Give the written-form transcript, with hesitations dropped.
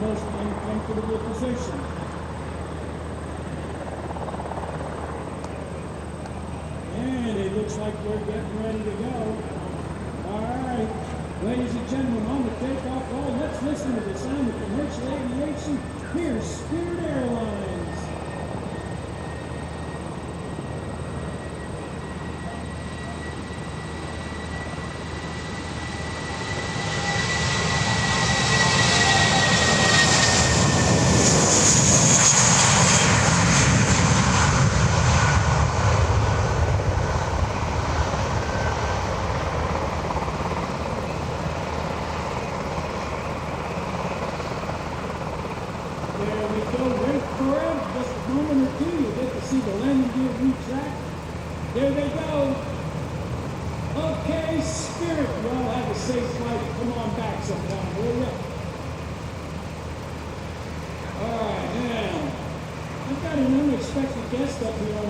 most uncomfortable position. And it looks like we're getting ready to go. All right, ladies and gentlemen, on the takeoff call, let's listen to the sound of commercial aviation. Here's Spirit Airlines. There we go, wait for it, just a moment or two, you'll get to see the landing gear retract. There they go. Okay, Spirit, you all have a safe flight. Come on back sometime, will you? All right, now, I've got an unexpected guest up here on the